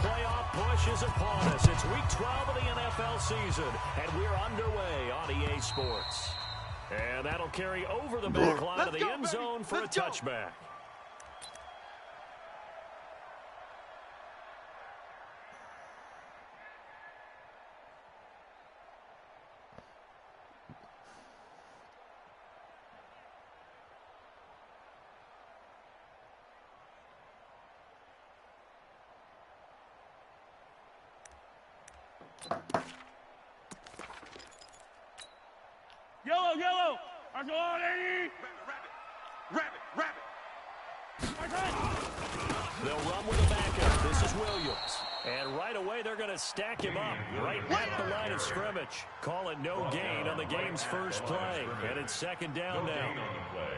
playoff push is upon us. It's Week 12 of the NFL season, and we're underway on EA Sports. And that'll carry over the back line of the end zone for a touchback. Yellow, yellow! Rabbit! They'll run with the backup. This is Williams. And right away, they're going to stack him up right at the line of scrimmage. Call it no gain on the game's first play. And it's second down now.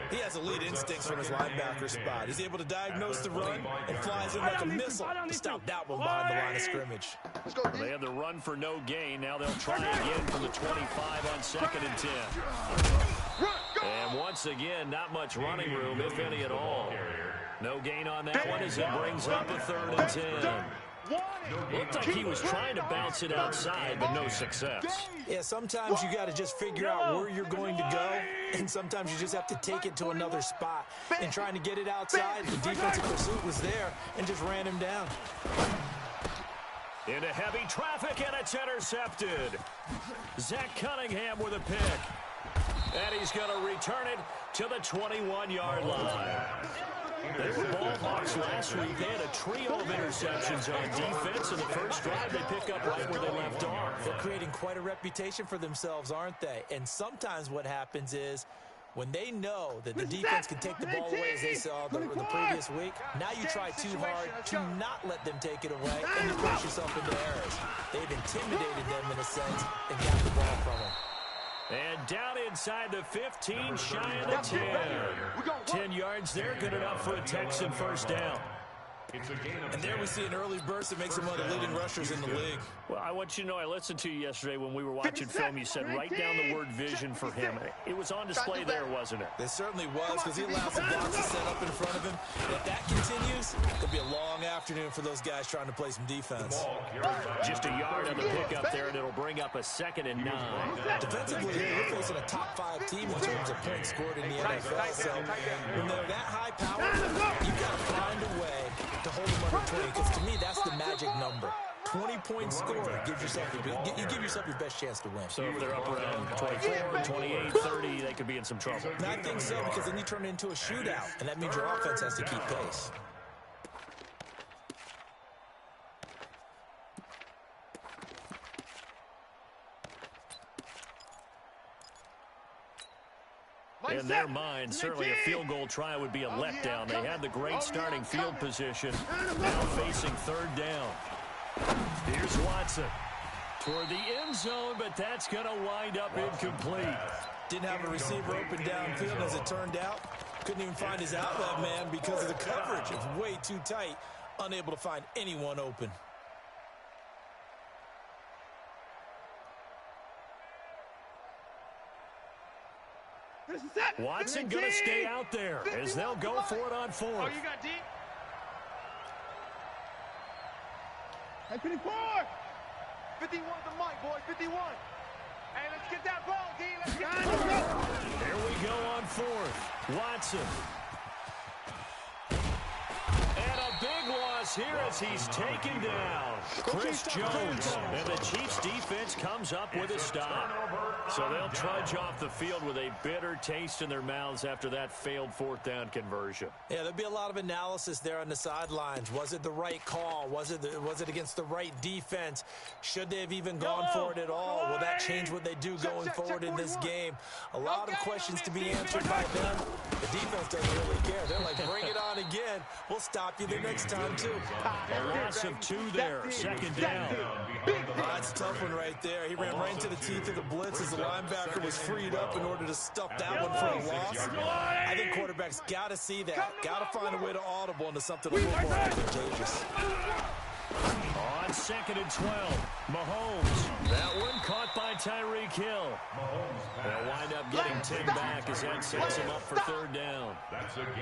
He has elite instincts from his linebacker spot. He's able to diagnose the run and flies in like a missile to stop that one behind the line of scrimmage. They have the run for no gain. Now they'll try again from the 25 on second and 10. And once again, not much running room, if any at all. No gain on that one as it brings up a third and 10. Looked like he was trying to bounce it outside, but no success. Yeah, sometimes you got to just figure out where you're going to go, and sometimes you just have to take it to another spot. And trying to get it outside, the defensive pursuit was there and just ran him down. Into heavy traffic, and it's intercepted. Zach Cunningham with a pick. And he's going to return it to the 21-yard line. They were ball hawks last week. They had a trio of interceptions on defense. In the first drive, they pick up right where they left off. They're creating quite a reputation for themselves, aren't they? And sometimes what happens is when they know that the defense can take the ball away, as they saw the previous week, now you try too hard to not let them take it away, and you push yourself into errors. They've intimidated them in a sense and got the ball from them. And down inside the 15, shy of the 10. 10 yards there, good enough for a Texan first down. And there we see an early burst that makes him one of the leading rushers in the league. Well, I want you to know, I listened to you yesterday when we were watching film. You said write down the word vision for him. It was on display there, wasn't it? It certainly was, because he allows the box to set up in front of him. If that continues, it'll be a long afternoon for those guys trying to play some defense. Just a yard on the pickup there, and it'll bring up a 2nd and 9. Defensively, you're facing a top-5 team in terms of points scored in the NFL. So when they're that high power, you've got to find a way to hold them under 20, because to me, that's the magic number. 20-point score gives yourself you give yourself your best chance to win. So if they're up around 24, 28, 30, they could be in some trouble. And I think so, because then you turn it into a shootout, and that means your offense has to keep pace. In their mind, certainly a field goal try would be a letdown. They had the great starting field position. Now facing third down. Here's Watson toward the end zone, but that's going to wind up incomplete. Didn't have a receiver open downfield, as it turned out. Couldn't even find his outlet man because of the coverage. It's way too tight. Unable to find anyone open. Watson going to stay out there as they'll go for it on fourth. Oh, you got deep. Hey, 54! 51 the mic, boy, 51. Hey, let's get that ball, D. Let's get Let's go. Here we go on fourth. Watson. And a big loss here as he's taken down. Chris Jones. And the Chiefs defense comes up with a stop. So they'll trudge off the field with a bitter taste in their mouths after that failed fourth down conversion. Yeah, there'll be a lot of analysis there on the sidelines. Was it the right call? Was it against the right defense? Should they have even gone for it at all? Will that change what they do going forward in this game? A lot of questions to be answered by them. The defense doesn't really care. They're like, bring it on again. We'll stop you the next time, too. A loss of 2 there, second down. That's a tough one right there. He ran right into the teeth of the blitz as the linebacker was freed up in order to stuff that one for a loss. I think quarterbacks got to see that. Got to find a way to audible into something a little more advantageous. On 2nd and 12, Mahomes. That one caught by Tyreek Hill. They'll wind up getting 10 back as that sets him up for 3rd down.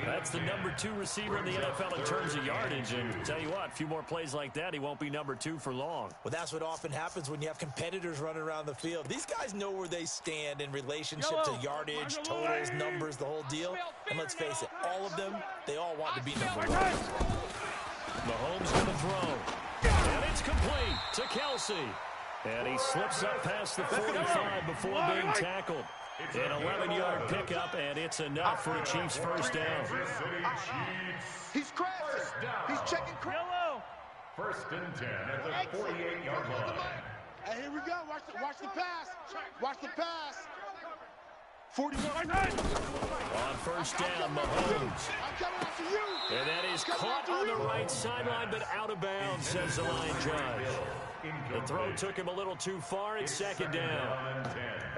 That's the number 2 receiver in the NFL in terms of yardage. And tell you what, a few more plays like that, he won't be number 2 for long. Well, that's what often happens when you have competitors running around the field. These guys know where they stand in relationship to yardage, totals, numbers, the whole deal. And let's face it, all of them, they all want to be number 1. Mahomes going to throw. And it's complete to Kelsey. And he slips up past the 45 before being tackled. An 11-yard pickup, and it's enough for a Chiefs first down. He's crashing. He's checking yellow. 1st and 10 at the 48-yard line. And here we go. Watch the pass. Watch the pass. 41. On first down, Mahomes. And that is caught on the right sideline, but out of bounds, says the line judge. The throw took him a little too far. It's 2nd down.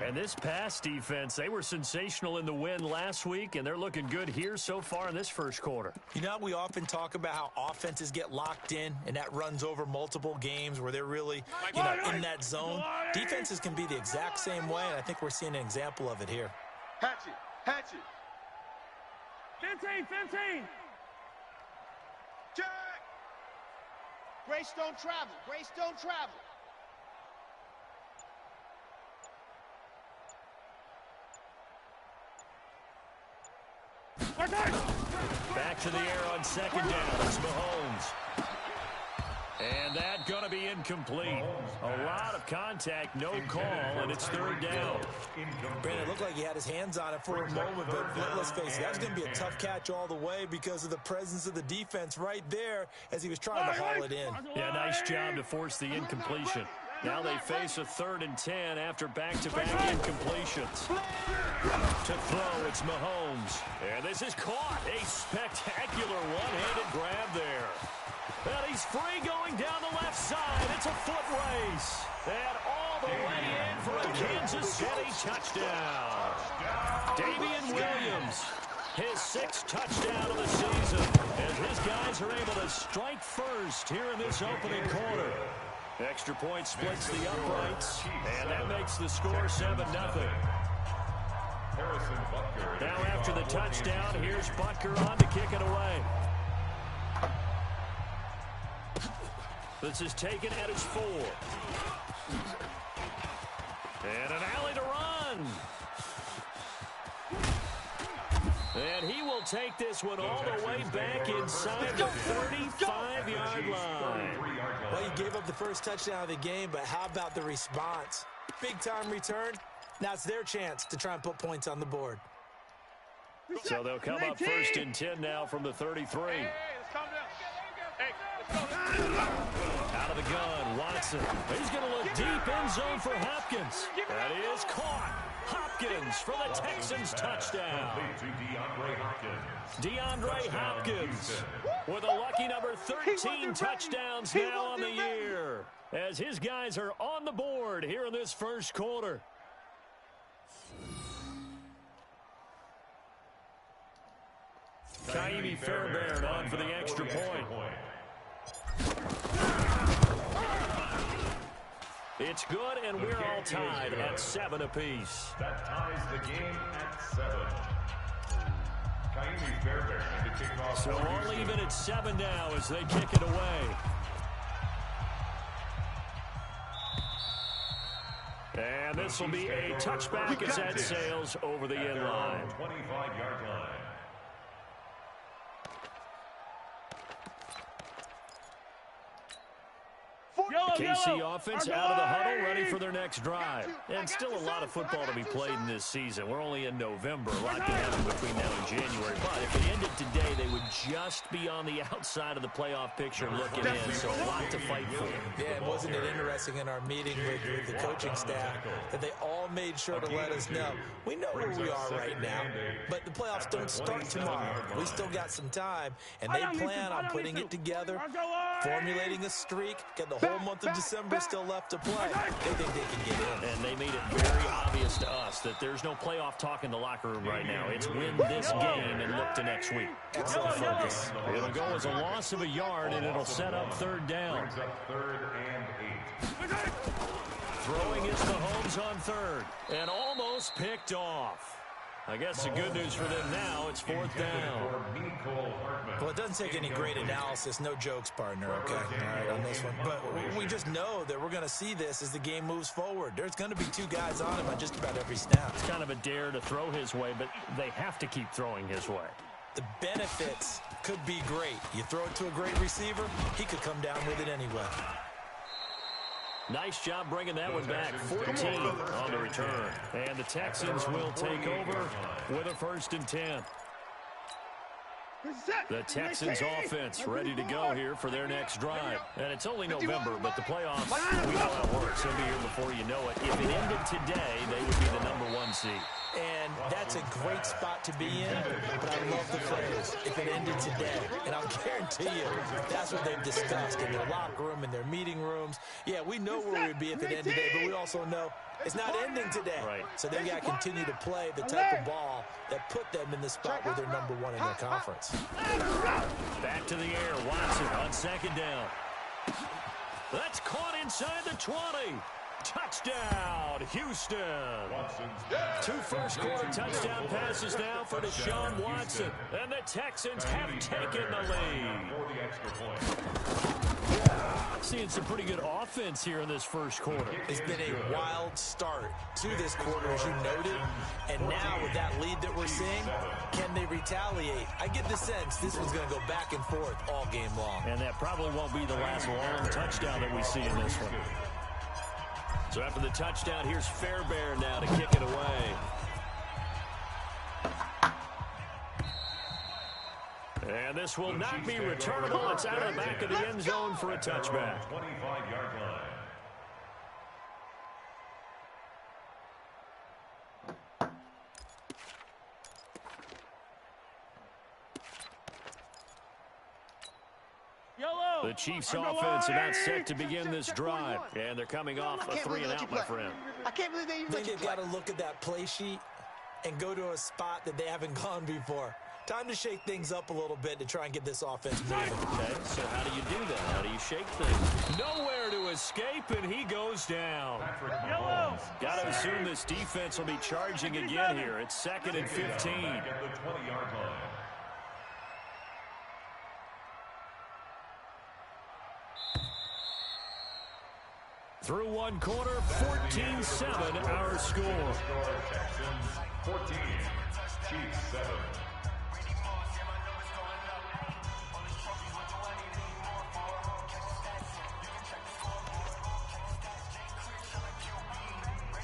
And this pass defense, they were sensational in the win last week, and they're looking good here so far in this first quarter. You know, we often talk about how offenses get locked in, and that runs over multiple games where they're really, in that zone. Defenses can be the exact same way, and I think we're seeing an example of it here. Hatchet. 15. Jack. Grace don't travel. Grace don't travel. Back to the air on 2nd down. It's Mahomes. And that going to be incomplete. A lot of contact, no call, and it's 3rd down. Brandon, it looked like he had his hands on it for a moment, but let's face it, that was going to be a tough catch all the way because of the presence of the defense right there as he was trying to haul it in. Yeah, nice job to force the incompletion. Now they face a 3rd and 10 after back-to-back incompletions. To throw, it's Mahomes. And this is caught. A spectacular one-handed grab there. And he's free going down the left side. It's a foot race. And all the way in for a Kansas City touchdown. Damian Williams, his 6th touchdown of the season, as his guys are able to strike first here in this opening quarter. Extra point splits the uprights, and that makes the score 7-0. Now after the touchdown, here's Butker on to kick it away. This is taken at his 4. And an alley to run. And he will take this one all the way back inside the 35-yard line. Well, you gave up the first touchdown of the game, but how about the response? Big-time return. Now it's their chance to try and put points on the board. So they'll come up 1st and 10 now from the 33. Hey, let's calm down. Hey, let's go. Out of the gun, Watson. He's going to look deep end zone for Hopkins. That is caught. Hopkins for the Texans touchdown. DeAndre Hopkins with a lucky number 13 touchdowns now on the year as his guys are on the board here in this first quarter. Kaimi Fairbairn on for the extra point. It's good, and we're all tied at 7 apiece. That ties the game at 7. Kaimi Fairbairn to kick off. So all even at 7 now as they kick it away. And this will be a touchback as that sails over the end line. 25-yard line. KC offense out of the huddle, ready for their next drive. And still a lot of football to be played in this season. We're only in November. A lot can happen between now and January. But if it ended today, they would just be on the outside of the playoff picture looking in. So a lot to fight for. Yeah, and wasn't it interesting in our meeting with the coaching staff that they all made sure to let us know, we know where we are right now, but the playoffs don't start tomorrow. We still got some time, and they plan on putting it together, formulating a streak, get the whole whole month of December still left to play. They think they can get in. And they made it very obvious to us that there's no playoff talk in the locker room right now. It's win this game and look to next week. Excellent focus. It'll go as a loss of a yard, and it'll set up third down. Brings up 3rd and 8. Throwing is Mahomes on third, and almost picked off. I guess the good news for them now, it's 4th down. Well, it doesn't take any great analysis. No jokes, partner, okay? All right, on this one. But we just know that we're going to see this as the game moves forward. There's going to be 2 guys on him on just about every snap. It's kind of a dare to throw his way, but they have to keep throwing his way. The benefits could be great. You throw it to a great receiver, he could come down with it anyway. Nice job bringing that one back. 14 on the return. And the Texans will take over with a 1st and 10. The Texans offense ready to go here for their next drive. And it's only November, but the playoffs, we know how it works. They'll be here before you know it. If it ended today, they would be the #1 seed. And that's a great spot to be in, but I love the phrase, if it ended today. And I'll guarantee you, that's what they've discussed in their locker room, in their meeting rooms. Yeah, we know where we'd be if it ended today, but we also know it's not ending today. Right. So they've got to continue to play the type of ball that put them in the spot where they're #1 in their conference. Back to the air, Watson on 2nd down. That's caught inside the 20. Touchdown, Houston. 2 first-quarter touchdown passes now for Deshaun Watson. And the Texans have taken the lead. Seeing some pretty good offense here in this first quarter. It's been a wild start to this quarter, as you noted. And now with that lead that we're seeing, can they retaliate? I get the sense this one's going to go back and forth all game long. And that probably won't be the last long touchdown that we see in this one. So after the touchdown, here's Fairbairn now to kick it away. And this will not be returnable. It's out of the back of the end zone for a touchback. 25-yard line. The Chiefs offense about set to begin this drive. And they're coming off a 3-and-out, my friend. I can't believe they even let you They've play. got to look at that play sheet and go to a spot that they haven't gone before. Time to shake things up a little bit to try and get this offense moving. Okay, so how do you do that? How do you shake things? Nowhere to escape, and he goes down. Got to assume this defense will be charging again here. It's 2nd and 15. At the 20-yard line. Through one quarter, 14-7 our score. Texans 14, Chiefs 7.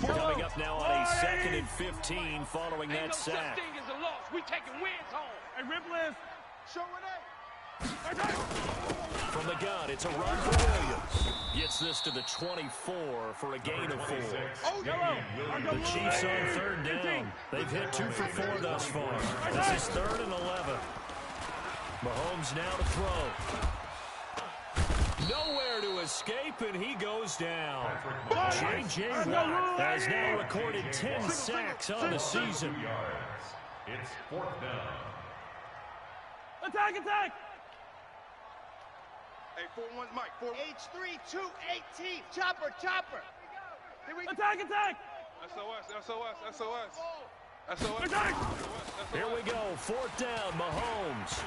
Coming up now on a 2nd and 15 following that sack. We taking wins home. Hey, Ripplins, show it. From the gun, it's a run for Williams. Gets this to the 24 for a gain of 4. The Chiefs on 3rd down. They've hit 2 for 4 thus far. This is 3rd and 11. Mahomes now to throw. Nowhere to escape, and he goes down. J.J. Watt has now recorded 10 sacks on the season. It's 4th down. Attack, attack! Hey, 4-1's Mike. H3, 218. Chopper, chopper. Attack, attack! SOS, SOS, SOS. SOS. Attack! Here we go, 4th down, Mahomes.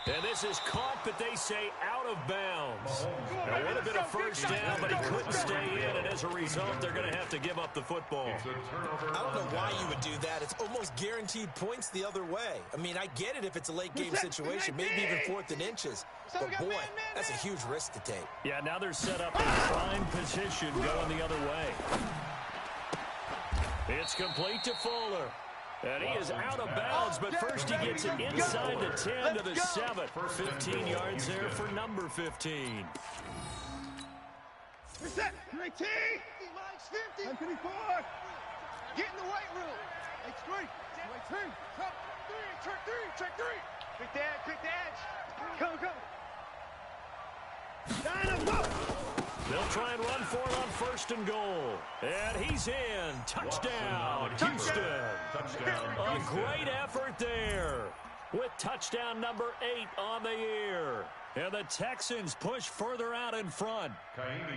And this is caught, but they say out of bounds. It would have been a first down, but he couldn't stay in, and as a result, they're going to have to give up the football. I don't know why you would do that. It's almost guaranteed points the other way. I mean, I get it if it's a late-game situation, maybe even 4th and inches. But, boy, that's a huge risk to take. Yeah, now they're set up in prime position going the other way. It's complete to Fuller. And he is out of bounds, but first he gets it inside the 10 to the 7. 15 yards there for number 15. Reset. 19. Mike's 50. 24. Get in the weight room. H3. H3. Check 3. Check 3. Check 3. Quick dad. Quick dad. Come, come. They'll try and run for it on 1st and goal. And he's in. Touchdown, Houston. A great effort there with touchdown number 8 on the year. And the Texans push further out in front.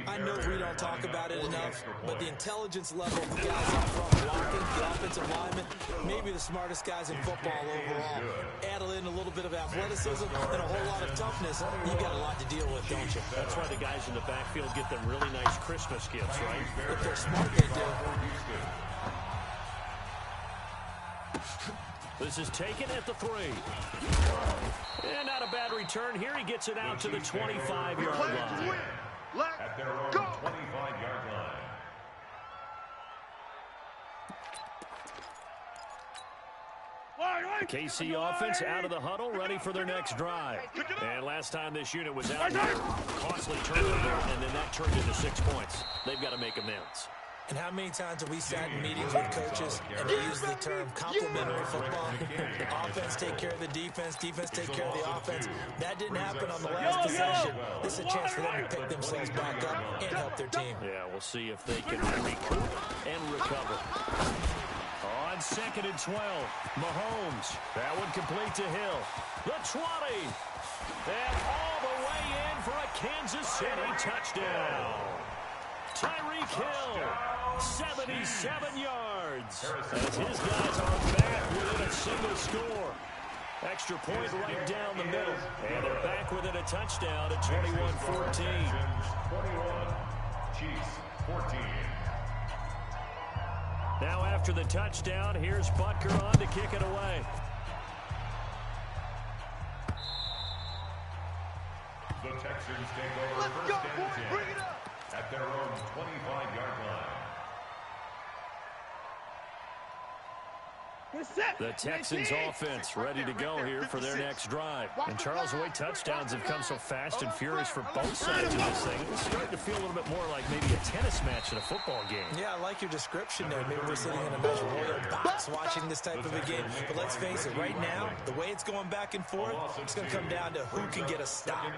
I know we don't talk about it enough, but the intelligence level of the guys up front blocking, the offensive linemen, maybe the smartest guys in football overall. Add in a little bit of athleticism and a whole lot of toughness, you got a lot to deal with, don't you? That's why the guys in the backfield get them really nice Christmas gifts, right? If they're smart, they do. This is taken at the 3. And not a bad return here. He gets it out to the 25-yard line. At their own 25-yard line. KC offense out of the huddle, ready for their next drive. And last time this unit was out here, costly turnover, and then that turned into 6 points. They've got to make amends. And how many times have we sat in meetings with coaches and they use the term complementary football? Offense take care of the defense, defense take care of the offense. That didn't happen on the last possession. This is a chance for them to pick themselves back up and help their team. Yeah, we'll see if they can recoup and recover. On 2nd and 12, Mahomes. That one complete to Hill. The 20. And all the way in for a Kansas City touchdown. Tyreek Hill, 77 yards. As his guys are back within a single score. Extra point right down the middle. And they're back within a touchdown at 21-14. 21, Chiefs 14. Now after the touchdown, here's Butker on to kick it away. The Texans take over first and 10 at their own 25-yard line. The Texans offense ready to go here for their next drive. And Charles, the way touchdowns have come so fast and furious for both sides of this thing, it's starting to feel a little bit more like maybe a tennis match in a football game. Yeah, I like your description there. Maybe we're sitting in a nice royal box watching this type of a game. But let's face it, right now, the way it's going back and forth, it's going to come down to who can get a stop.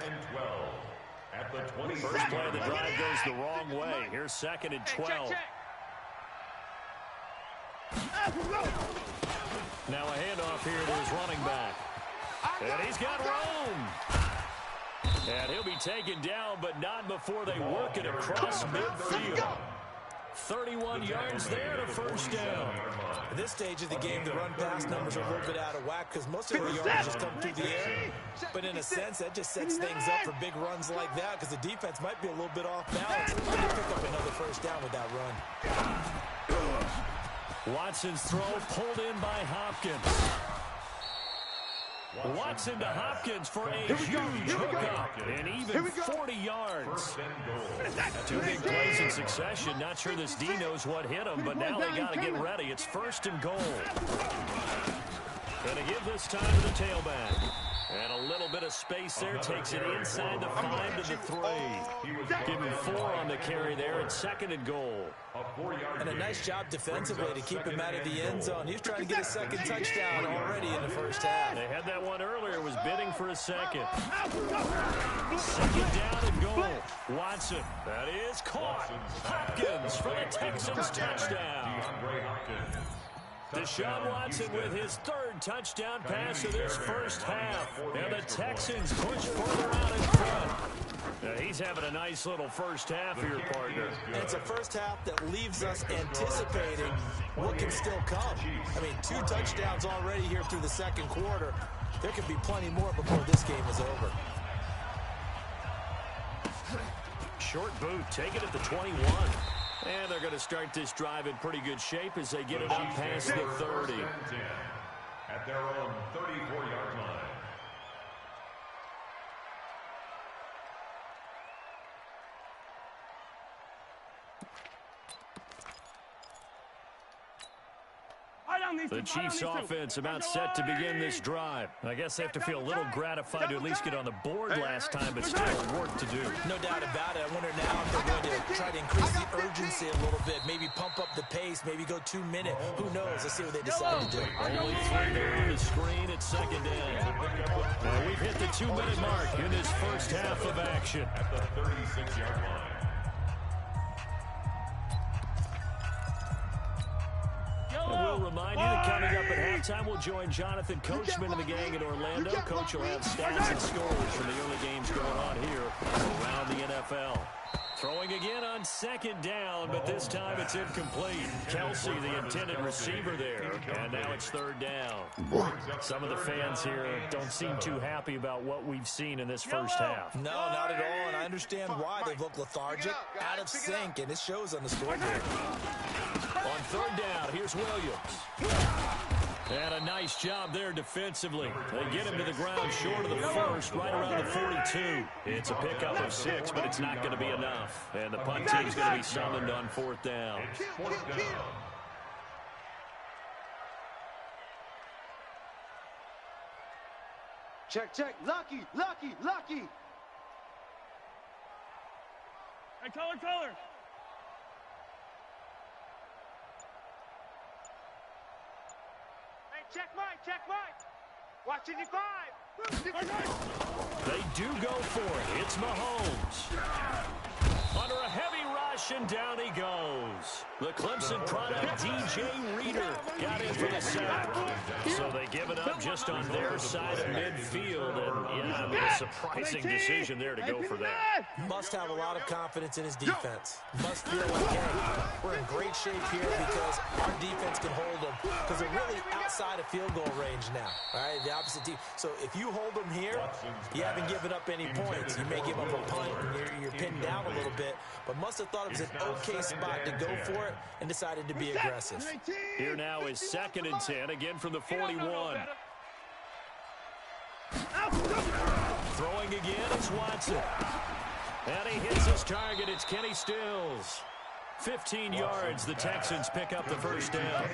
At the 20. First play of the drive goes the wrong way. Here's 2nd and 12. Now a handoff here to his running back. And he's got room. And he'll be taken down, but not before they work it across midfield. 31 yards there to first down. At this stage of the game, the run-pass numbers are a little bit out of whack because most of the yards just come through the air. But in a sense, that just sets things up for big runs like that because the defense might be a little bit off balance. They can pick up another first down with that run. Watson's throw pulled in by Hopkins. Watson to Hopkins for a huge hookup and even 40 yards. 2 big plays in succession. Not sure this D knows what hit him, but now they got to get ready. It's 1st and goal. Going to give this time to the tailback. And a little bit of space there. Takes it inside the 5 to the 3. Give him 4 on the carry there at 2nd and goal. And a nice job defensively to keep him out of the end zone. He was trying to get a second touchdown already in the first half. They had that one earlier. Was bidding for a second. 2nd down and goal. Watson. That is caught. Hopkins for the Texans touchdown. Deshaun Watson with his 3rd touchdown pass of this first half. And the Texans push further out in front. He's having a nice little first half here, partner. And it's a first half that leaves us anticipating what can still come. I mean, 2 touchdowns already here through the 2nd quarter. There could be plenty more before this game is over. Short boot, take it at the 21. And they're going to start this drive in pretty good shape as they get it up past the 30. At their own 34-yard line. The Chiefs offense about set to begin this drive. I guess they have to feel a little gratified to at least get on the board last time, but still work to do. No doubt about it. I wonder now if they're going to try to increase the urgency a little bit, maybe pump up the pace, maybe go 2-minute. Who knows? Let's see what they decide to do. Only 3 to run the screen at second down. And we've hit the 2-minute mark in this first half of action. At the 36-yard line. We'll remind you that coming up at halftime, we'll join Jonathan Coachman and the gang in Orlando. Coach will have stats and scores from the early games going on here around the NFL. Throwing again on second down, but this time it's incomplete. Kelsey, the intended receiver there, and now it's third down. Some of the fans here don't seem too happy about what we've seen in this first half. No, not at all, and I understand why. They've looked lethargic, out of sync, and it shows on the scoreboard. On third down, here's Williams. And a nice job there defensively. They get him to the ground short of the first, right around the 42. It's a pickup of 6, but it's not going to be enough. And the punt team's going to be summoned on fourth down. Check, check. Lucky. Hey, color. Check Mike. Watch it, 5. They do go for it. It's Mahomes. Under a heavy rush, and down he goes. The Clemson product, DJ Reader, got in for the sack. So they give it up just on their side of midfield. And, yeah, a surprising decision there to go for that. Must have a lot of confidence in his defense. Must feel like, hey, we're in great shape here because our defense can hold them because they're really outside of field goal range now. All right, the opposite team. So if you hold them here, you haven't given up any points. You may give up a punt and you're pinned down a little bit, but must have thought it was an okay spot to go for it and decided to be aggressive. Here now is 2nd and 10, again from the 41. Throwing again is Watson. And he hits his target. It's Kenny Stills. 15 yards. The Texans pick up the first down.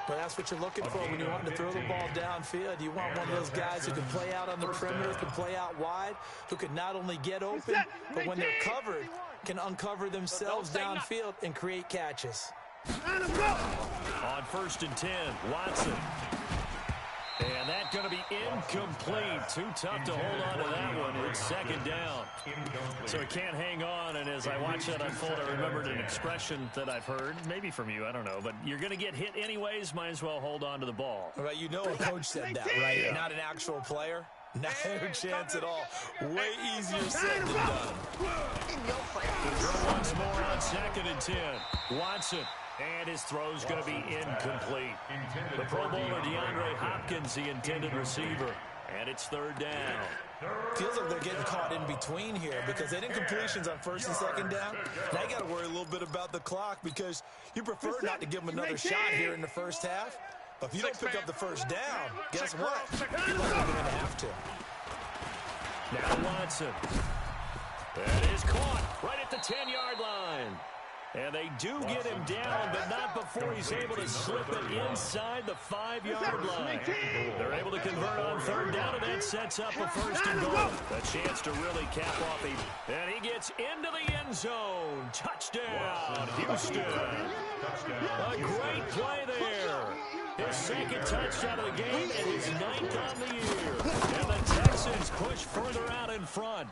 But that's what you're looking for when you want to throw the ball downfield. You want one of those guys who can play out on the perimeter, can play out wide, who can not only get open, but when they're covered, can uncover themselves downfield and create catches. On 1st and 10, Watson. And that's going to be incomplete. Too tough to hold on to that one. It's 2nd down. So he can't hang on. And as I watch that unfold, I remembered an expression that I've heard, maybe from you, I don't know. But you're going to get hit anyways, might as well hold on to the ball. Right, you know a coach said that, right? Yeah. Not an actual player. Not a chance at all. Way easier said than done. Throw once more on 2nd and 10. Watson. And his throw's going to be incomplete. The Pro Bowler DeAndre Hopkins, the intended receiver. And it's 3rd down. Feels like they're getting caught in between here because they didn't completions on 1st and 2nd down. Now you got to worry a little bit about the clock because you prefer not to give them another shot here in the first half. But if you don't pick up the first down, guess what? You're likely going to have to. Now Watson. That is caught right at the 10-yard line. And they do get him down, but not before he's able to slip it inside the 5-yard line. They're able to convert on 3rd down, and that sets up a 1st and goal. A chance to really cap off a... And he gets into the end zone. Touchdown, Houston. A great play there. His 2nd touchdown of the game and his 9th on the year. And the Texans push further out in front.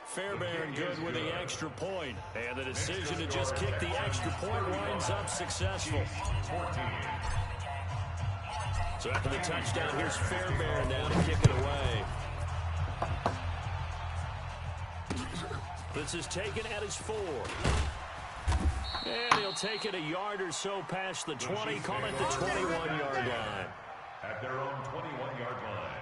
Fairbairn good with the extra point. And the decision to just kick the extra point winds up successful. So after the touchdown, here's Fairbairn now to kick it away. This is taken at his 4. And he'll take it a yard or so past the 20, call it the 21-yard line. At their own 21-yard line.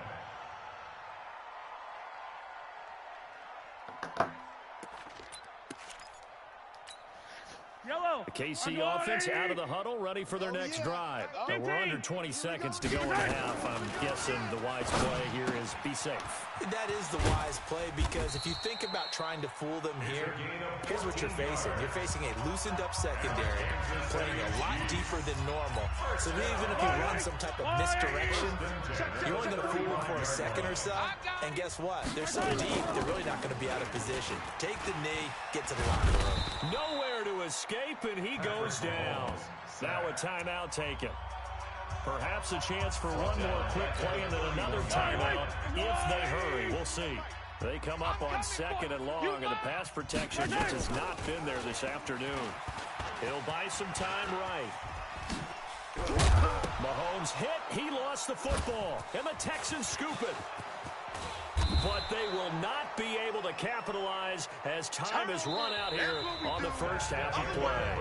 The KC offense out of the huddle, ready for their next drive. Now we're under 20 seconds to go in the half. I'm guessing the wise play here is be safe. That is the wise play because if you think about trying to fool them here, here's what you're facing. You're facing a loosened up secondary, playing a lot deeper than normal. So even if you run some type of misdirection, you're only going to fool them for a second or so. And guess what? They're so deep, they're really not going to be out of position. Take the knee, get to the locker room. Nowhere to escape, and he goes down. Now a timeout taken. Perhaps a chance for one more quick play and then another timeout if they hurry. We'll see. They come up on 2nd and long, and the pass protection just has not been there this afternoon. He'll buy some time right. Mahomes hit. He lost the football, and the Texans scoop it. But they will not be able to capitalize as time has run out here on the first half of play.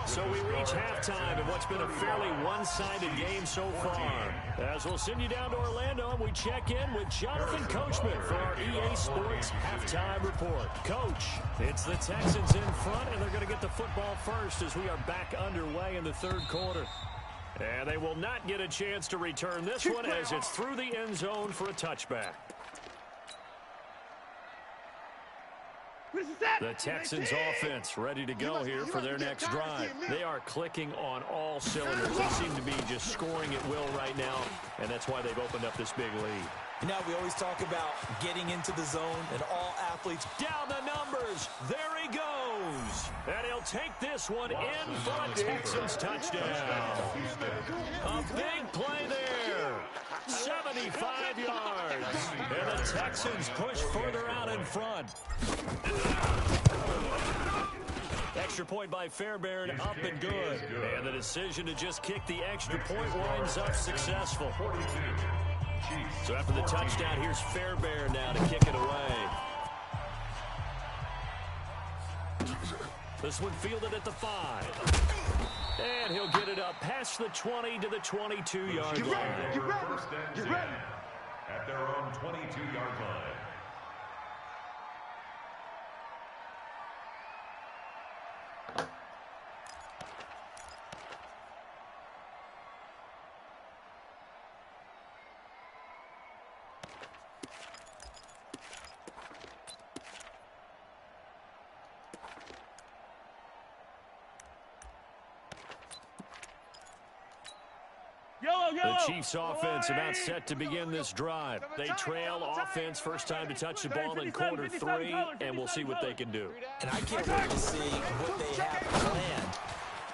So we reach halftime in what's been a fairly one-sided game so far. As we'll send you down to Orlando, we check in with Jonathan Coachman for our EA Sports Halftime Report. Coach, it's the Texans in front, and they're going to get the football first as we are back underway in the third quarter. And they will not get a chance to return this one as it's through the end zone for a touchback. The Texans offense ready to go here for their next drive. They are clicking on all cylinders. They seem to be just scoring at will right now, and that's why they've opened up this big lead. You know, we always talk about getting into the zone and all athletes down the numbers. There he goes. And he'll take this one in for a Texans touchdown. A big play there. 75 yards. And the Texans push further out in front. Extra point by Fairbairn, up and good. And the decision to just kick the extra point winds up successful. So after the touchdown, here's Fairbairn now to kick it away. This one fielded at the 5. And he'll get it up past the 20 to the 22-yard line. First and 10 at their own 22-yard line. The Chiefs offense about set to begin this drive. They trail offense first time to touch the ball in quarter 3, and we'll see what they can do. And I can't wait to see what they have planned.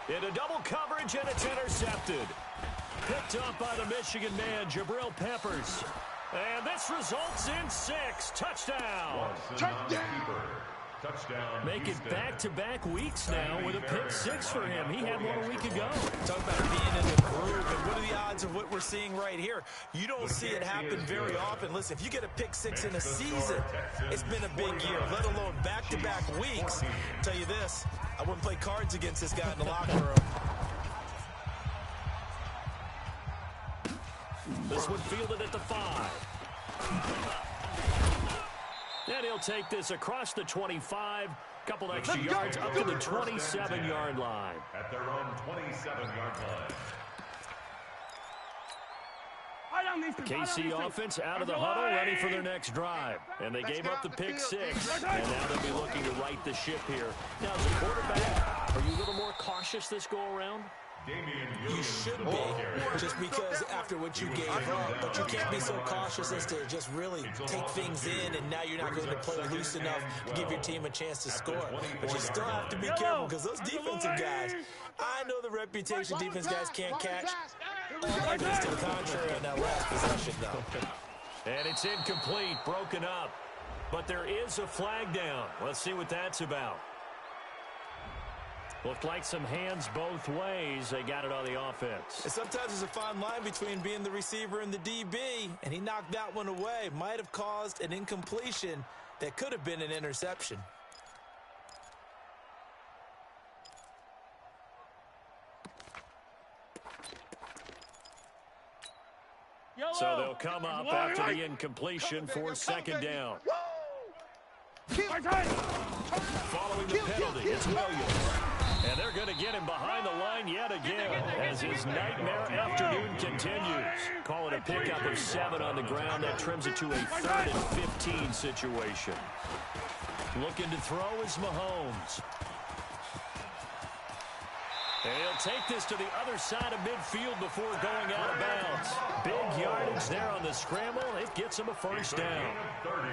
Into double coverage, and it's intercepted. Picked up by the Michigan man, Jabril Peppers. And this results in 6. Touchdown. Touchdown. Make it back-to-back weeks now with a pick 6 for him. He had one a week ago. Talk about being in the groove, and what are the odds of what we're seeing right here? You don't see it happen very often. Listen, if you get a pick 6 in a season, it's been a big year, let alone back-to-back weeks. I'll tell you this, I wouldn't play cards against this guy in the locker room. This one fielded at the 5. And he'll take this across the 25, couple extra yards up to the 27-yard line. At their own 27-yard line. KC offense out of the huddle, ready for their next drive. And they gave up the pick 6, and now they'll be looking to right the ship here. Now, as a quarterback, are you a little more cautious this go-around? You should be, just because after what you gave up, but you can't be so cautious as to just really take things in, and now you're not going to play loose enough to give your team a chance to score. But you still have to be careful, because those defensive guys, I know the reputation defense guys can't catch. All evidence to the contrary on that last possession, though. And it's incomplete, broken up. But there is a flag down. Let's see what that's about. Looked like some hands both ways. They got it on the offense. And sometimes there's a fine line between being the receiver and the DB, and he knocked that one away. Might have caused an incompletion that could have been an interception. So they'll come up after the incompletion for 2nd down. Following the penalty, it's Williams. And they're going to get him behind the line yet again as his nightmare afternoon continues. Call it a pickup of 7 on the ground. That trims it to a 3rd and 15 situation. Looking to throw is Mahomes. And he'll take this to the other side of midfield before going out of bounds. Big yardage yards there on the scramble. It gets him a first down.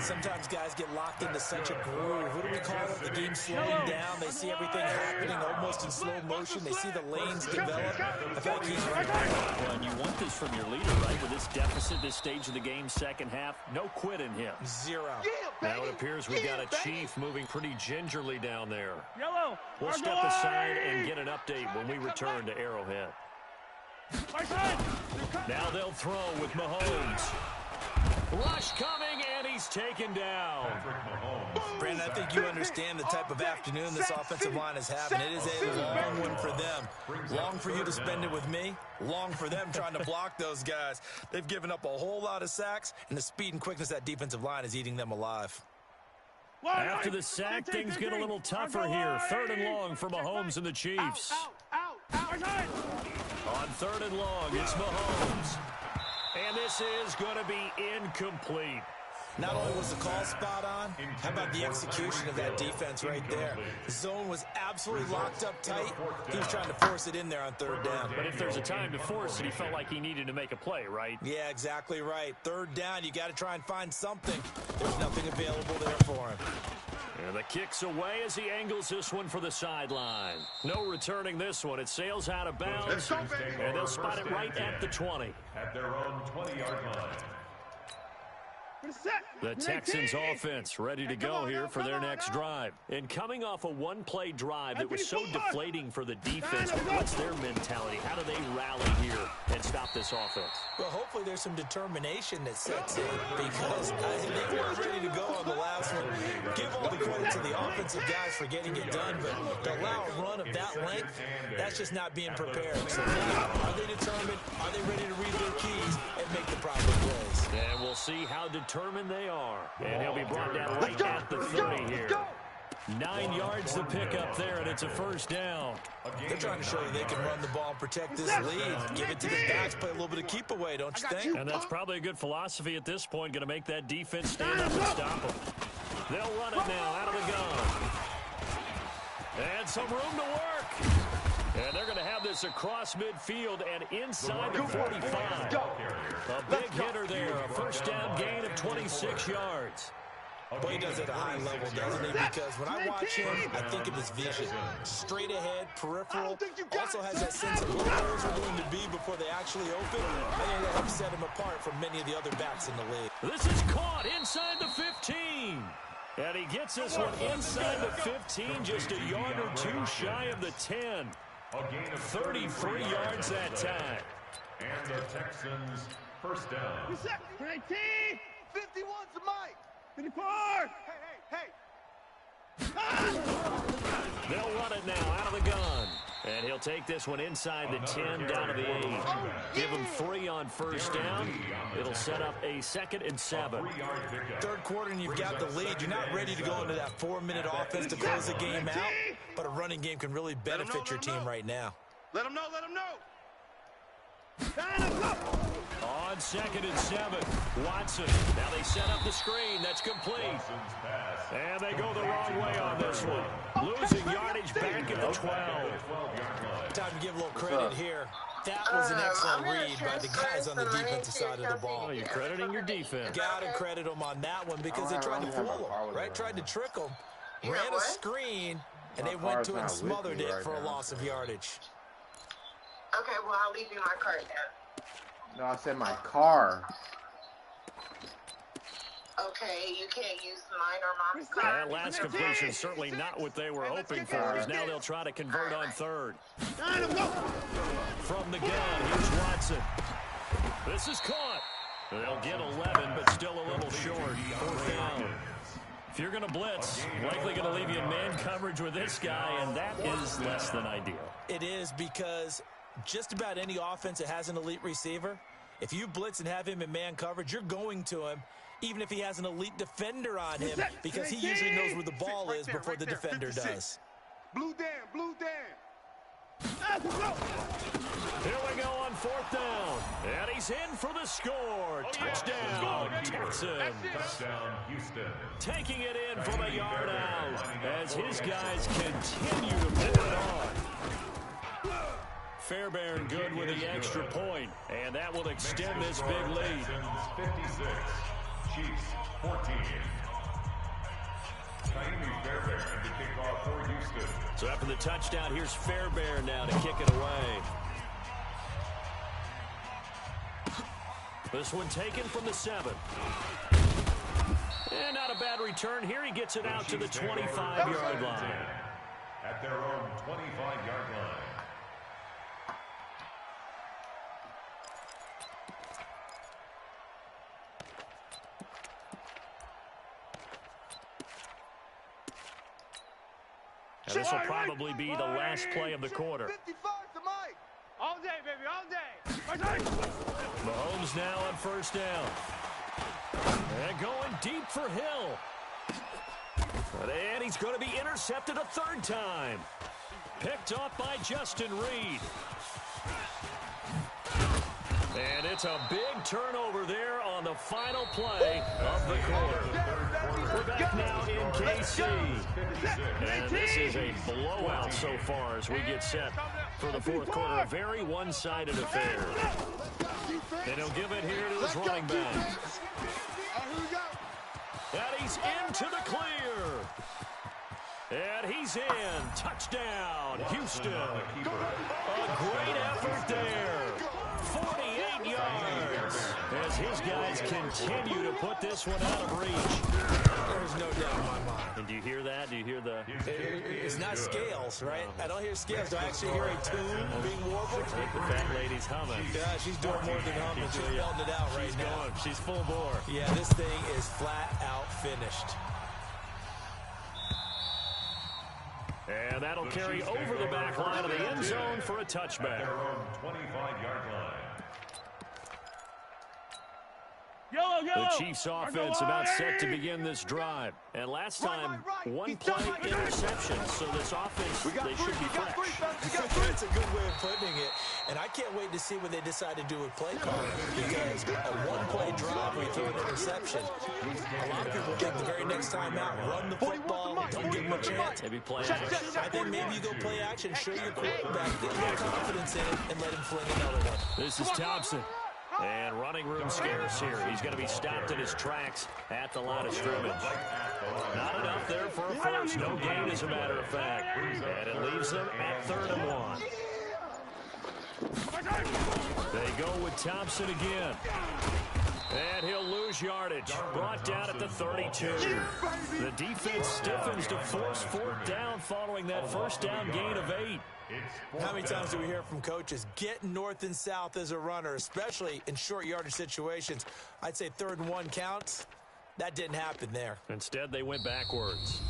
Sometimes guys get locked into such a groove. What do we call it? The game slowing down. They see everything happening almost in slow motion. They see the lanes develop. I feel like he's right there. Well, and you want this from your leader, right? With this deficit, this stage of the game, second half, no quit in him. Zero. Now it appears we've got a Chief moving pretty gingerly down there. Yellow. We'll step aside and get an update when we return to Arrowhead. Now they'll throw with Mahomes. Rush coming, and he's taken down. Brandon, I think you understand the type of afternoon this offensive line is having. It is a long one for them. Long for you to spend it with me. Long for them trying to block those guys. They've given up a whole lot of sacks, and the speed and quickness of that defensive line is eating them alive. After the sack, things get a little tougher here. 3rd and long for Mahomes and the Chiefs. On 3rd and long, it's Mahomes. And this is going to be incomplete. Not only was the call spot on, how about the execution of that defense right there? The zone was absolutely locked up tight. He was trying to force it in there on 3rd down. But if there's a time to force it, he felt like he needed to make a play, right? Yeah, exactly right. 3rd down, you got to try and find something. There's nothing available there for him. And the kick's away as he angles this one for the sideline. No returning this one. It sails out of bounds, and they'll spot it right at the 20. At their own 20-yard line. The Texans offense ready to go here for their next drive. And coming off a one-play drive that was so deflating for the defense, what's their mentality? How do they rally here and stop this offense? Well, hopefully there's some determination that sets in because they weren't ready to go on the last one. Give all the credit to the offensive guys for getting it done, but to allow a run of that length, that's just not being prepared. So now, are they determined? Are they ready to read their keys and make the proper plays? And we'll see how determined they are. And he'll be brought down right at the 30 here. 9 yards to pick up there, and it's a first down. They're trying to show you they can run the ball and protect this lead. Give it to the backs, play a little bit of keep away, don't you think? And that's probably a good philosophy at this point, going to make that defense stand up and stop them. They'll run it now out of the gun. And some room to work. And they're going to have this across midfield and inside the 45. A big hitter there, a first down gain of 26 yards. Boy, he does it at a high level, doesn't he? Because when I watch him, I think of his vision. Straight ahead, peripheral. Also has that sense of where those are going to be before they actually open. I think that helps set him apart from many of the other backs in the league. This is caught inside the 15. And he gets this one inside the 15, just a yard or two shy of the 10. 33 yards that time. And the Texans first down. 19. 51's the mic. 54. Hey. They'll run it now out of the gun. And he'll take this one inside the 10 down to the 8. Give him 3 on first down. It'll set up a 2nd and 7. 3rd quarter and you've got the lead. You're not ready to go into that 4-minute offense to close the game out, but a running game can really benefit your team right now. Let him know. On 2nd and 7, Watson. Now they set up the screen. That's complete. And they go the wrong way on this one. Losing yardage back at the 12. Time to give a little credit here. That was an excellent read by the guys on the defensive side of the ball. Oh, you're crediting your defense. Got to credit them on that one because they tried to fool them, right? Tried to trick them. Ran a screen, and they went to and smothered it for a loss of yardage. Okay, well, I'll leave you my card then. No, I said my car. Okay, you can't use mine or mom's card. That last completion certainly not what they were hoping for, as now they'll try to convert on 3rd. From the gun, here's Watson. This is caught. They'll get 11, but still a little short. 4th down. If you're going to blitz, likely going to leave you in man coverage with this guy, and that is less than ideal. It is because just about any offense that has an elite receiver, if you blitz and have him in man coverage, you're going to him, even if he has an elite defender on him, because he usually knows where the ball is before the defender does. Blue down. Here we go on 4th down. And he's in for the score. Touchdown, Texans. Touchdown, Houston. Taking it in from a yard out as his guys continue to pour it on. Fairbairn good with the extra point, and that will extend this big lead. Texans 56, Chiefs 14. Fairbairn to kick off for Houston. So after the touchdown, here's Fairbairn now to kick it away. This one taken from the 7. And not a bad return here. He gets it out to the 25-yard line. At their own 25-yard line. And this will probably be the last play of the quarter. 55 to Mike. All day, baby, all day. Mahomes now on first down. And going deep for Hill. And he's going to be intercepted a third time. Picked off by Justin Reed. And it's a big turnover there on the final play of the quarter. We're back now in KC. And this is a blowout so far as we get set for the fourth quarter. A very one-sided affair. And he'll give it here to his running back. And he's into the clear. And he's in. Touchdown, Houston. A great effort there. 48 yards. As his guys continue to put this one out of reach. There's no doubt in my mind. And do you hear that? Do you hear the... It's not scales, right? I don't hear scales. Do I actually hear a tune being warbled? The fat lady's humming. Yeah, she's doing more than humming. She's belting it out right now. She's full bore. Yeah, this thing is flat out finished. And that'll carry over the back line of the end zone for a touchback. Their own 25-yard line. The Chiefs offense about set to begin this drive. And last time, one play interception. So this offense, they should be fresh. That's a good way of putting it. And I can't wait to see what they decide to do with play calling. Because a one-play drive, we throw an interception. A lot of people think the very next time out, run the football, don't give them a chance. Maybe play action. I think maybe you go play action, show your quarterback, get more confidence in it, and let him fling another one. This is Thompson. And running room scarce here. He's going to be stopped in his tracks at the line of scrimmage. Not enough there for a first. No gain, as a matter of fact. And it leaves them at 3rd and 1. They go with Thompson again. And he'll lose yardage. Brought down at the 32. The defense stiffens to force 4th down following that first down gain of 8. How many times do we hear from coaches, get north and south as a runner, especially in short yardage situations? I'd say 3rd and 1 counts. That didn't happen there. Instead, they went backwards.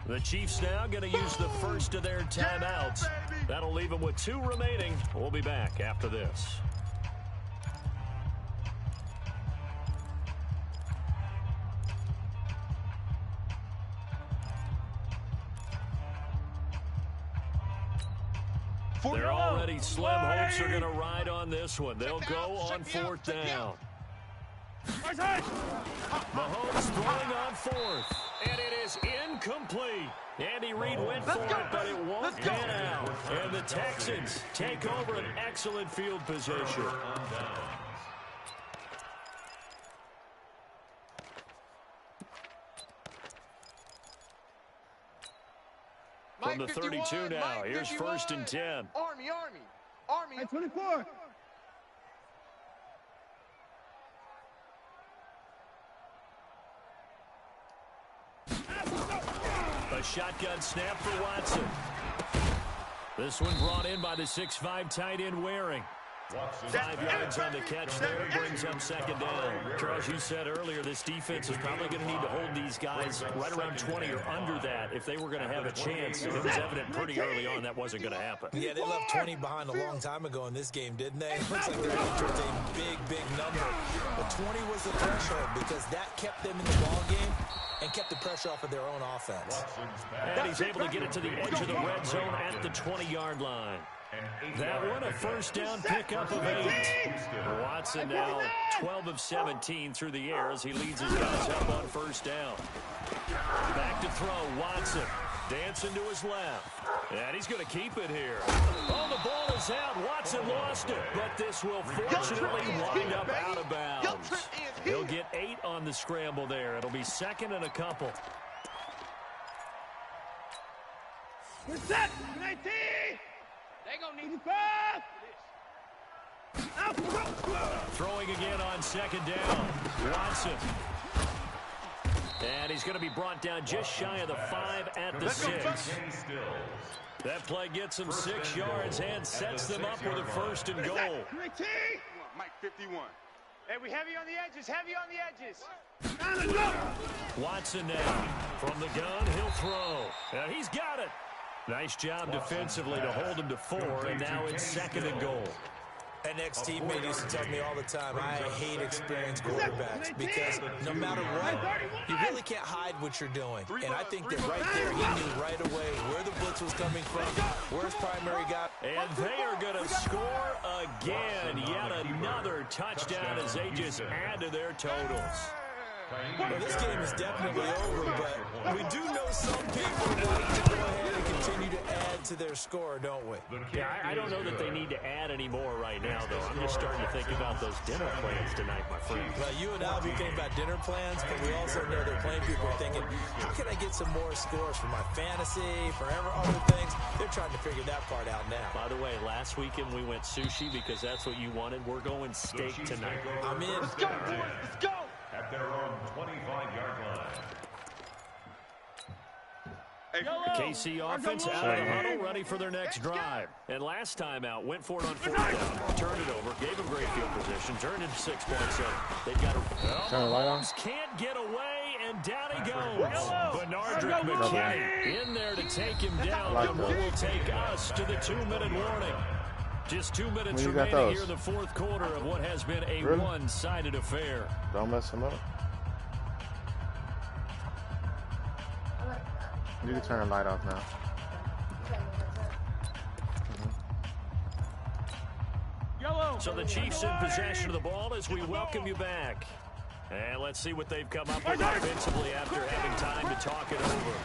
The Chiefs now going to use the first of their timeouts. That'll leave them with 2 remaining. We'll be back after this. They're already slim. Hopes are going to ride on this one. They'll go on 4th down. Mahomes throwing on 4th. And it is incomplete. Andy Reid went for it, but it won't pan out. And the Texans take over an excellent field position. From the 32 now, here's 1st and 10. Army. At 24. A shotgun snap for Watson. This one brought in by the 6'5" tight end Waring. 5 yards on the catch there, brings up 2nd down. Charles, you said earlier this defense is probably going to need to hold these guys right around 20 or under that if they were going to have a chance. It was evident pretty early on that wasn't going to happen. Yeah, they left 20 behind a long time ago in this game, didn't they? It looks like they're heading towards a big number. But 20 was the threshold because that kept them in the ball game and kept the pressure off of their own offense. And he's able to get it to the edge of the red zone at the 20-yard line. That one, a 1st down pickup of 8. Watson now 12 of 17 through the air as he leads his guys up on 1st down. Back to throw, Watson dancing to his left. And he's going to keep it here. Oh, the ball is is out. Watson lost it, but this will fortunately wind up out of bounds. He'll get 8 on the scramble there. It'll be second and a couple. We're set. 19. They gonna need 5. Throwing again on second down. Watson. And he's going to be brought down just shy of the 5 at the 6. That play gets him 6 yards and sets them up with a first and goal. Mike 51. Hey, we heavy on the edges, heavy on the edges. Watson now from the gun, he'll throw. And he's got it. Nice job defensively to hold him to 4, and now it's second and goal. An ex-teammate used to tell me all the time, I hate experienced quarterbacks because no matter what, you really can't hide what you're doing. And I think that right there, he knew right away where the blitz was coming from, where his primary guy. And they are going to score again. Yet another touchdown as they just add to their totals. Well, this game is definitely over, but we do know some people like to go ahead and continue to add to their score, don't we? Yeah, I don't know that they need to add any more right now, though. I'm just starting to think about those dinner plans tonight, my friend. Well, you and I will be thinking about dinner plans, but we also know that playing people are thinking, how can I get some more scores for my fantasy, for other things? They're trying to figure that part out now. By the way, last weekend we went sushi because that's what you wanted. We're going steak tonight. I'm in. Let's go, boys. Let's go. At their own 25-yard line. KC offense out of the huddle, ready for their next drive. And last time out, went for it on 4th down, turned it over, gave them great field position, turned into 6 points. So they've got a can't get away, and down he goes. Bernardrick McKinney in there to take him down, and we will take us to the 2-minute warning. Just 2 minutes remaining here in the 4th quarter of what has been a one-sided affair. Don't mess him up. You can turn the light off now. So the Chiefs in possession of the ball as we welcome you back. And let's see what they've come up with offensively after having time to talk it over.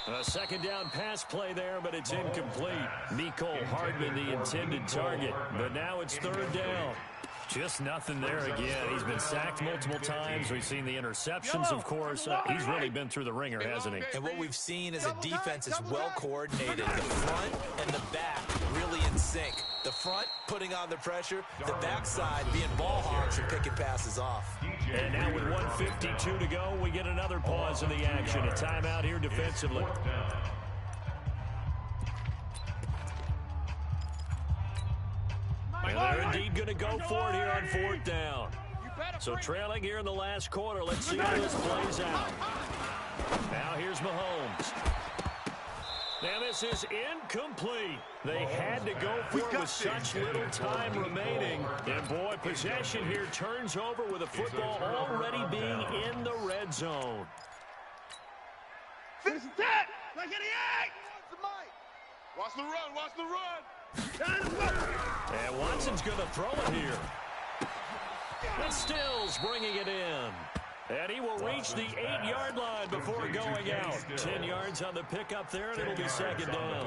A second down pass play there, but it's incomplete. Mecole Hardman, the intended target. But now it's 3rd down. Just nothing there again. He's been sacked multiple times. We've seen the interceptions, of course. He's really been through the ringer, hasn't he? And what we've seen is a defense that's well coordinated. The front and the back really in sync. The front putting on the pressure, the backside being ball hogs and picking passes off. And now with 1:52 to go, we get another pause in the action. A timeout here defensively. And they're indeed going to go for it here on 4th down. So trailing here in the last quarter. Let's see how this plays out. Now here's Mahomes. Now this is incomplete. They had to go for it with such little time remaining. And boy, possession here turns over with the football already being in the red zone. Finish that! Like 88! Watch the run, watch the run! And Watson's going to throw it here. And Stills bringing it in. And he will reach the 8-yard line before going out. 10 yards on the pickup there, and it'll be second down.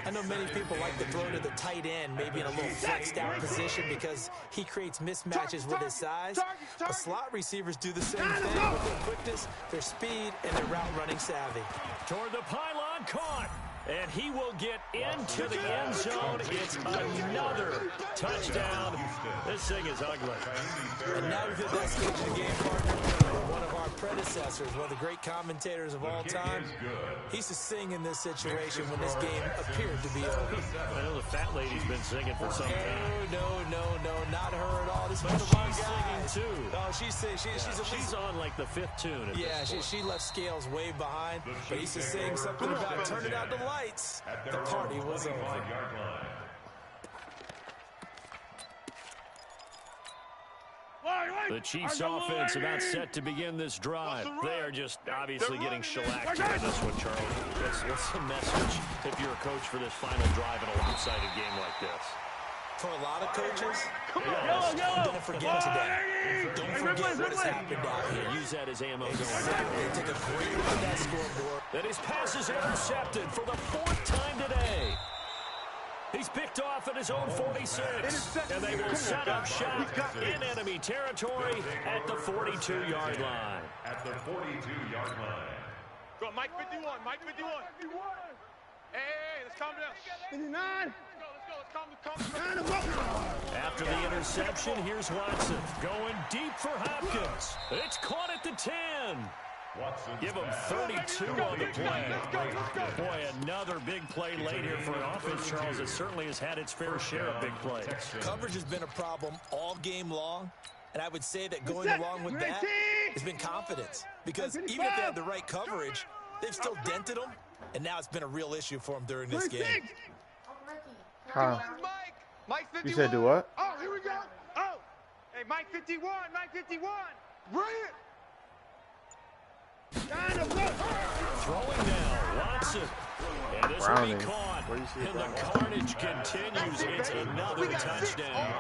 I know many people like to throw to the tight end, maybe in a little flexed out position because he creates mismatches with his size. But slot receivers do the same thing with their quickness, their speed, and their route running savvy. Toward the pylon, caught. And he will get into the end zone. It's another touchdown. This thing is ugly. And now we've hit that stage of the game, partner. One of our predecessors, one of the great commentators of all time, he used to sing in this situation when this game appeared to be over. I know the fat lady's been singing for some time. No, not her at all. This but was she's singing too. Oh, she's on like the 5th tune at yeah, this point. she left Scales way behind, but he used to sing something about turning out the lights. The party was over. The Chiefs offense about set to begin this drive. They are just obviously getting shellacked here in this one, Charlie. What's the message if you're a coach for this final drive in a lopsided game like this? For a lot of coaches, don't forget today. Don't forget what has happened out here. Use that as ammo going Exactly. Take a great look at that scoreboard. That his pass is intercepted for the 4th time today. He's picked off at his own 46. And they will set up shop in enemy territory at the 42-yard line. At the 42-yard line. Go, Mike 51, Mike 51. Hey, let's calm down. 59. Let's go. After the interception, here's Watson going deep for Hopkins. It's caught at the 10. Give him 32 on the play. Boy, another big play late here for an offense, Charles, that certainly has had its fair share of big plays. Coverage has been a problem all game long, and I would say that going along with that has been confidence. Because even if they had the right coverage, they've still dented them, and now it's been a real issue for them during this game. Huh. Mike 51. You said do what? Oh, here we go. Oh. Hey, Mike 51, Mike 51. Bring it. Throwing now, Watson. And this will be caught. And the carnage continues. It's another touchdown.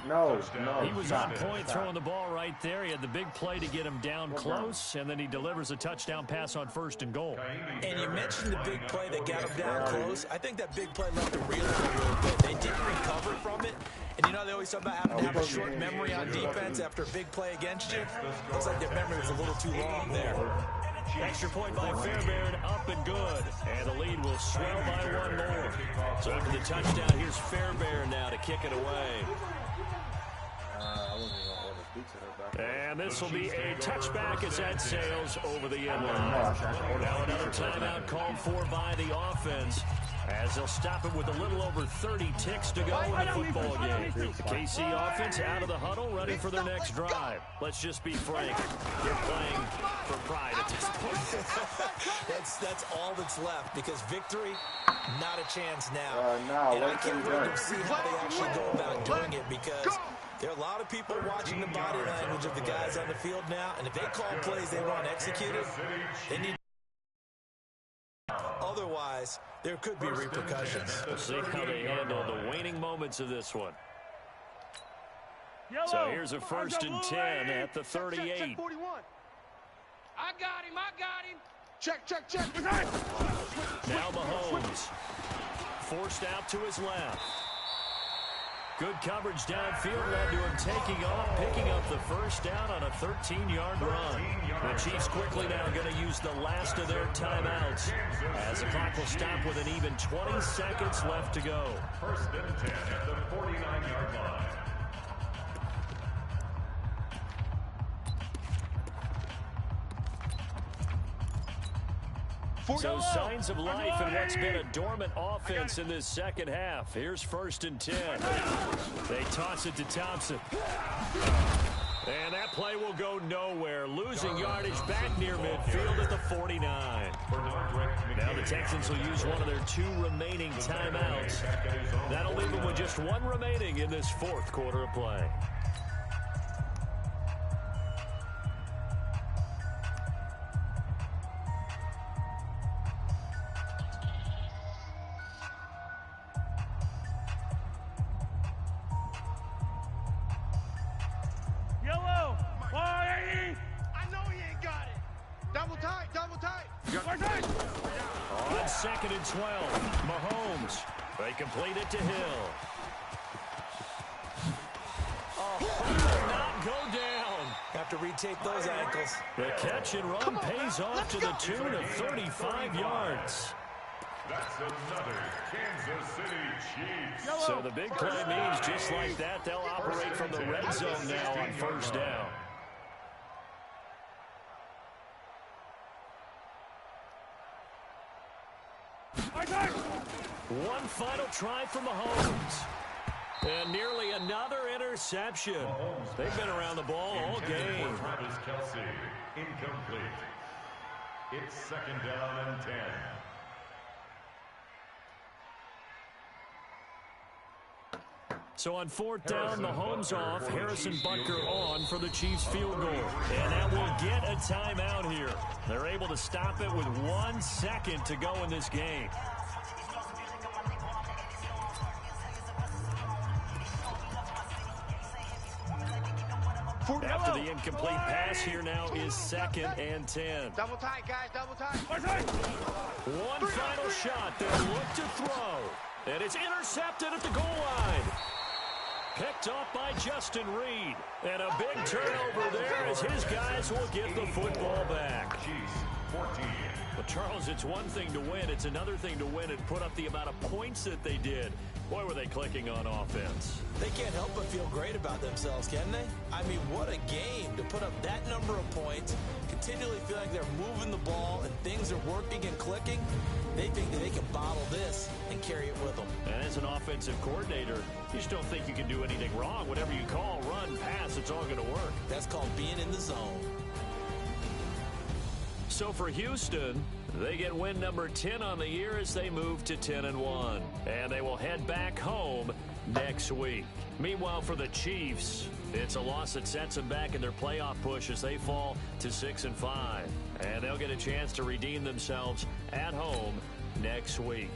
No. He was on point throwing the ball right there. He had the big play to get him down close, and then he delivers a touchdown pass on 1st and goal. And you mentioned the big play that got him down close. I think that big play left them reeling a little bit. They didn't recover from it. And you know, they always talk about having to have a short memory on defense after a big play against you. Looks like their memory was a little too long there. Extra point by Fairbairn, up and good. And the lead will swell by one more. So after the touchdown, here's Fairbairn now to kick it away. And this will be a touchback as that sails over the end line. Now another timeout called for by the offense, as they'll stop it with a little over 30 ticks to go in the football game. The KC offense out of the huddle, ready for their next drive. Let's just be frank. They're playing for pride at this point. That's all that's left, because victory, not a chance now. And I can't wait to see how they actually go about doing it, because there are a lot of people watching the body language of the guys on the field now, and if they call plays they want executed, they need. Otherwise, there could be repercussions. We'll see how they handle the waning moments of this one. So here's a 1st and 10 at the 38. Check 41. I got him. Check. Now Mahomes. Forced out to his left. Good coverage downfield led to him taking off, picking up the 1st down on a 13-yard run. The Chiefs quickly now going to use the last of their timeouts, as the clock will stop with an even 20 seconds left to go. 1st and 10 at the 49-yard line. So signs of life in what's been a dormant offense in this second half. Here's 1st and 10. They toss it to Thompson. And that play will go nowhere. Losing yardage back near midfield at the 49. Now the Texans will use one of their 2 remaining timeouts. That'll leave them with just 1 remaining in this 4th quarter of play. On 2nd and 12, Mahomes. They complete it to Hill. Not go down. Have to retape those ankles. The catch and run pays off to the tune of 35 yards. That's another Kansas City Chiefs. So the big play means just like that, they'll operate from the red zone now on 1st down. One final try for Mahomes. And nearly another interception. They've been around the ball all game. Travis Kelce, incomplete. It's 2nd down and 10. So on 4th down, Mahomes off, Harrison Butker on for the Chiefs field goal. And that will get a timeout here. They're able to stop it with 1 second to go in this game. After the incomplete pass, here now is 2nd and 10. Double tight, guys, double tight. One final shot. They'll look to throw. And it's intercepted at the goal line. Picked off by Justin Reed. And a big turnover there as his guys will get the football back. Chiefs, 14. Well, Charles, it's one thing to win. It's another thing to win and put up the amount of points that they did. Boy, were they clicking on offense. They can't help but feel great about themselves, can they? I mean, what a game to put up that number of points, continually feel like they're moving the ball and things are working and clicking. They think that they can bottle this and carry it with them. And as an offensive coordinator, you just don't think you can do anything wrong. Whatever you call, run, pass, it's all going to work. That's called being in the zone. So for Houston, they get win number 10 on the year as they move to 10-1. And they will head back home next week. Meanwhile, for the Chiefs, it's a loss that sets them back in their playoff push as they fall to 6-5. And they'll get a chance to redeem themselves at home next week.